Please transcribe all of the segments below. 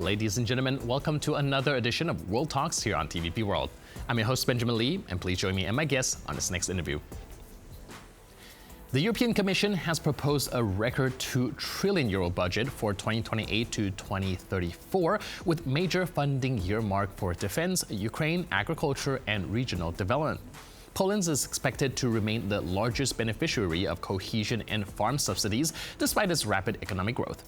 Ladies and gentlemen, welcome to another edition of World Talks here on TVP World. I'm your host, Benjamin Lee, and please join me and my guests on this next interview. The European Commission has proposed a record €2 trillion budget for 2028 to 2034, with major funding earmarked for defense, Ukraine, agriculture, and regional development. Poland is expected to remain the largest beneficiary of cohesion and farm subsidies, despite its rapid economic growth.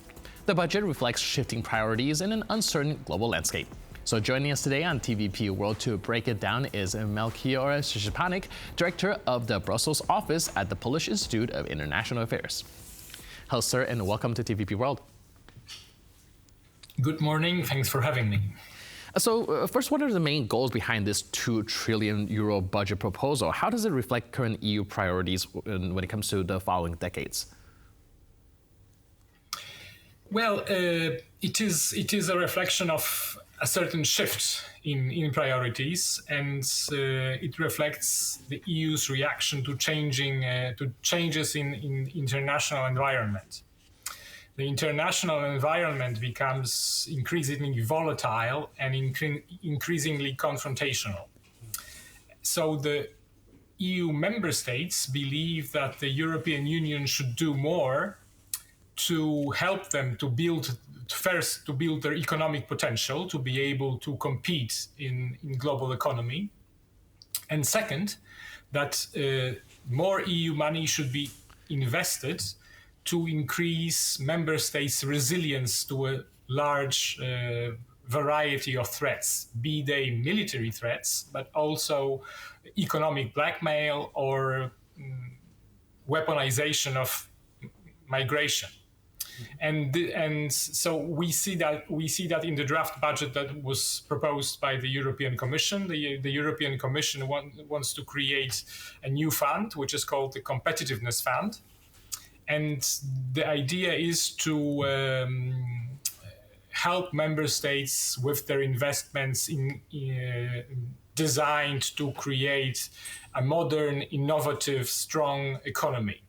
The budget reflects shifting priorities in an uncertain global landscape. So joining us today on TVP World to break it down is Melchior Szczepanik, Director of the Brussels office at the Polish Institute of International Affairs. Hello, sir, and welcome to TVP World. Good morning. Thanks for having me. So first, what are the main goals behind this €2 trillion budget proposal? How does it reflect current EU priorities when it comes to the following decades? Well, it is a reflection of a certain shift in priorities, and it reflects the EU's reaction to changes in international environment. The international environment becomes increasingly volatile and increasingly confrontational. So the EU member states believe that the European Union should do more to help them to build their economic potential, to be able to compete in global economy. And second, that more EU money should be invested to increase member states' resilience to a large variety of threats, be they military threats, but also economic blackmail or weaponization of migration. And so we see that in the draft budget that was proposed by the European Commission. The European Commission wants to create a new fund, which is called the Competitiveness Fund. And the idea is to help member states with their investments designed to create a modern, innovative, strong economy.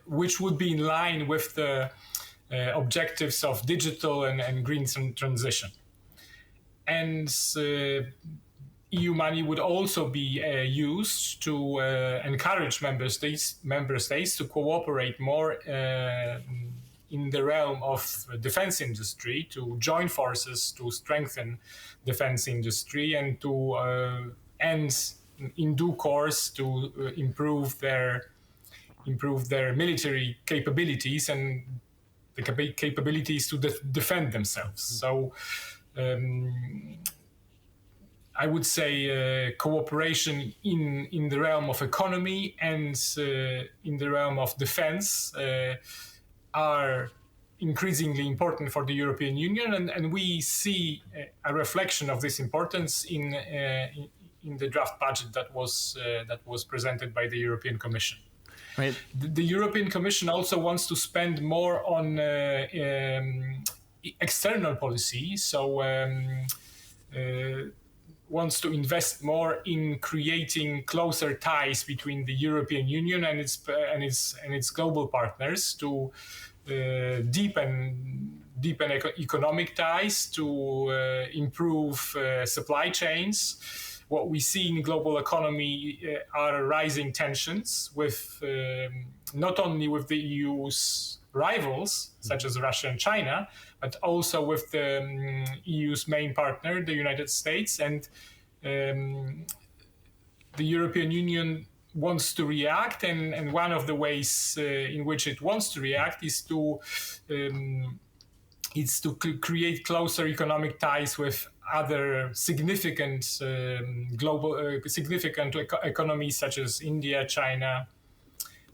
Which would be in line with the objectives of digital and green transition. And EU money would also be used to encourage member states to cooperate more in the realm of defense industry, to join forces to strengthen defense industry and to in due course to improve their military capabilities and the capabilities to defend themselves. So I would say cooperation in the realm of economy and in the realm of defense are increasingly important for the European Union, and we see a reflection of this importance in the draft budget that was presented by the European Commission. Right. The European Commission also wants to spend more on external policy, so wants to invest more in creating closer ties between the European Union and its global partners to deepen economic ties, to improve supply chains. What we see in global economy are rising tensions with not only with the EU's rivals, such as Russia and China, but also with the EU's main partner, the United States. And the European Union wants to react, and one of the ways in which it wants to react is to create closer economic ties with other significant significant economies such as India, China,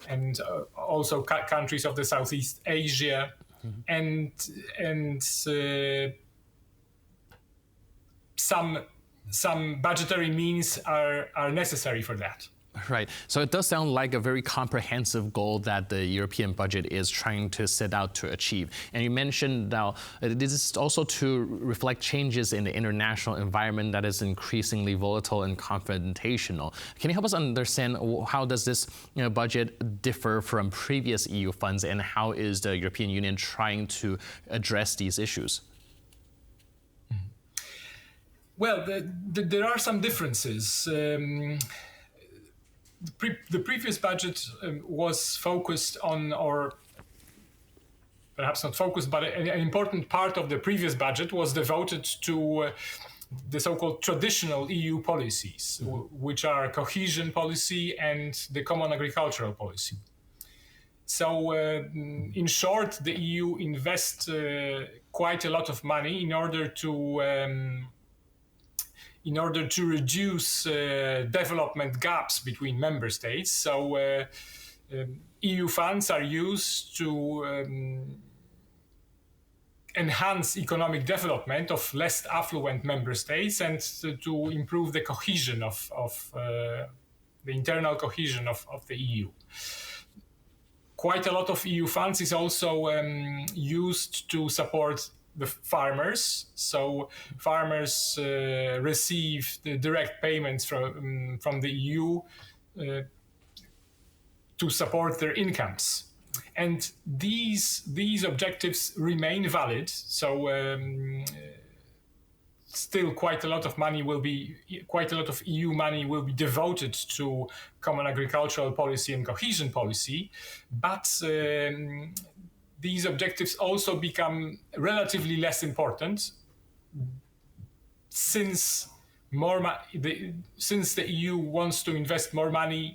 and also countries of the Southeast Asia, and some budgetary means are necessary for that. Right. So it does sound like a very comprehensive goal that the European budget is trying to set out to achieve. And you mentioned now this is also to reflect changes in the international environment that is increasingly volatile and confrontational. Can you help us understand how does this budget differ from previous EU funds, and how is the European Union trying to address these issues? Well, there are some differences. The previous budget was focused on, or perhaps not focused, but an important part of the previous budget was devoted to the so-called traditional EU policies, which are cohesion policy and the common agricultural policy. So, in short, the EU invests quite a lot of money in order to reduce development gaps between member states. So, EU funds are used to enhance economic development of less affluent member states and to improve the cohesion of the internal cohesion of the EU. Quite a lot of EU funds is also used to support the farmers. So farmers receive the direct payments from the EU to support their incomes. And these objectives remain valid. So still quite a lot of EU money will be devoted to common agricultural policy and cohesion policy. But these objectives also become relatively less important since the EU wants to invest more money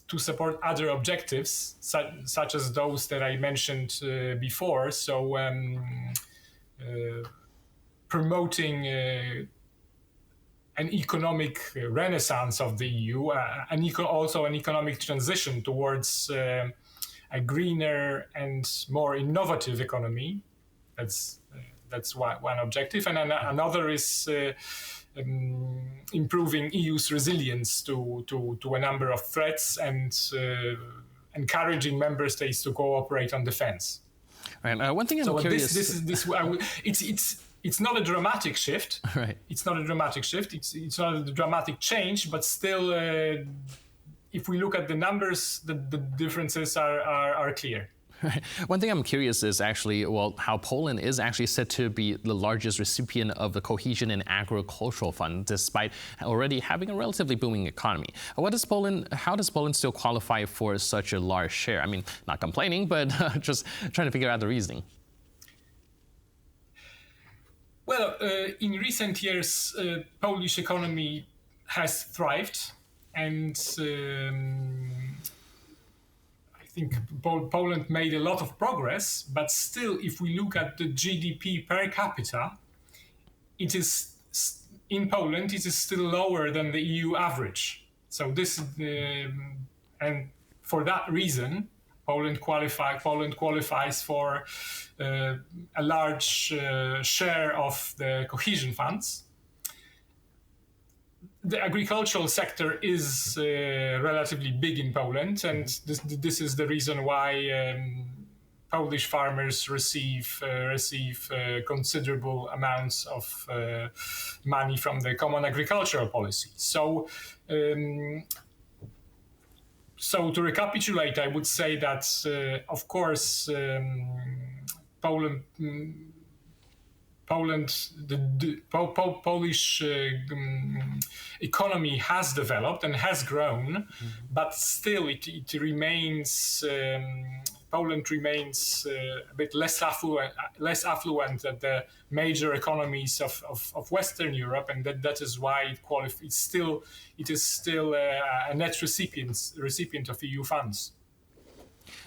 to support other objectives, such as those that I mentioned before. So promoting an economic renaissance of the EU, also an economic transition towards a greener and more innovative economy. That's one objective, and another is improving EU's resilience to a number of threats and encouraging member states to cooperate on defense. Right. One thing I'm curious. It's not a dramatic shift. Right. It's not a dramatic shift. It's not a dramatic change, but still, if we look at the numbers, the differences are clear. Right. One thing I'm curious is actually, how Poland is actually said to be the largest recipient of the Cohesion and Agricultural Fund, despite already having a relatively booming economy. How does Poland still qualify for such a large share? I mean, not complaining, but just trying to figure out the reasoning. Well, in recent years, Polish economy has thrived, and I think Poland made a lot of progress, but still, if we look at the GDP per capita, in Poland it is still lower than the EU average. So and for that reason, Poland qualifies for a large share of the cohesion funds. The agricultural sector is relatively big in Poland, and this is the reason why Polish farmers receive considerable amounts of money from the common agricultural policy. So to recapitulate, I would say that, of course, the Polish economy has developed and has grown, but still it remains. Poland remains a bit less affluent than the major economies of Western Europe, and that is why it is still a net recipient of EU funds.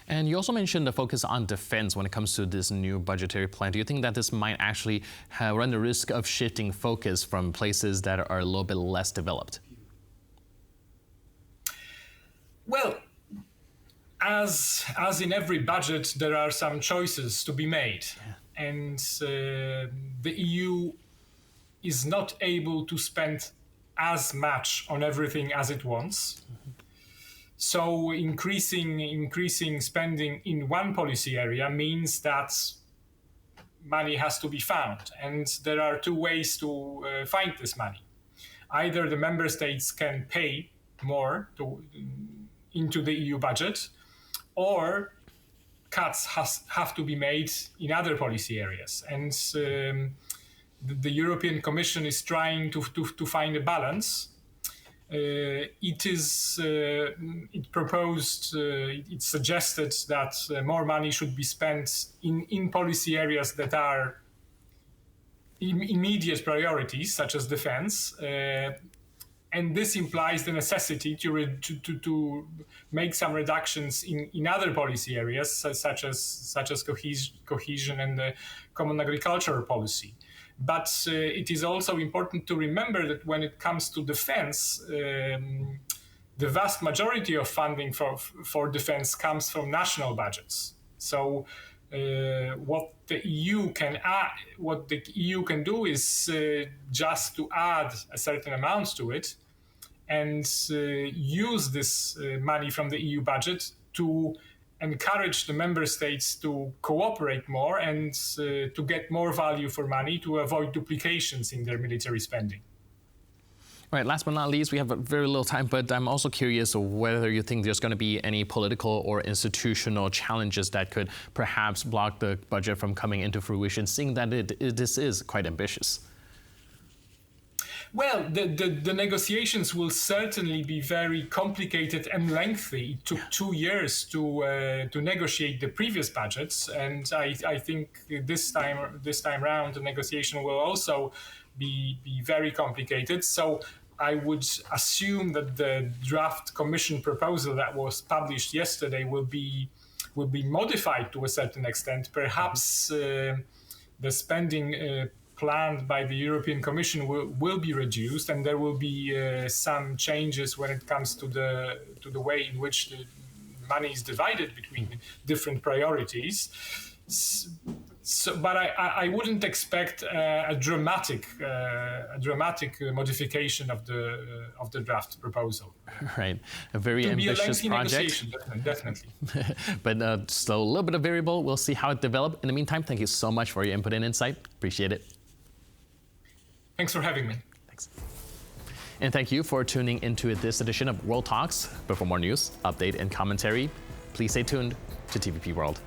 And you also mentioned the focus on defense when it comes to this new budgetary plan. Do you think that this might actually run the risk of shifting focus from places that are a little bit less developed? Well, as in every budget, there are some choices to be made. Yeah. And the EU is not able to spend as much on everything as it wants. So increasing spending in one policy area means that money has to be found. And there are two ways to find this money. Either the member states can pay more into the EU budget, or cuts have to be made in other policy areas. And the European Commission is trying to find a balance. It suggested that more money should be spent in policy areas that are immediate priorities, such as defense. And this implies the necessity to make some reductions in other policy areas, such as cohesion and the common agricultural policy. But it is also important to remember that when it comes to defense, the vast majority of funding for defense comes from national budgets. So what the EU can do is just to add a certain amount to it and use this money from the EU budget to encourage the member states to cooperate more and to get more value for money to avoid duplications in their military spending. All right, last but not least, we have very little time, but I'm also curious whether you think there's going to be any political or institutional challenges that could perhaps block the budget from coming into fruition, seeing that this is quite ambitious. Well, the negotiations will certainly be very complicated and lengthy. It took 2 years to negotiate the previous budgets, and I think this time round the negotiation will also be very complicated. So I would assume that the draft Commission proposal that was published yesterday will be modified to a certain extent. Perhaps the spending planned by the European Commission will be reduced, and there will be some changes when it comes to the way in which the money is divided between different priorities. So, but I wouldn't expect a dramatic modification of the draft proposal. Right, a very ambitious project. Definitely. But still a little bit of variable. We'll see how it develops. In the meantime, thank you so much for your input and insight. Appreciate it. Thanks for having me. Thanks. And thank you for tuning into this edition of World Talks. But for more news, update, and commentary, please stay tuned to TVP World.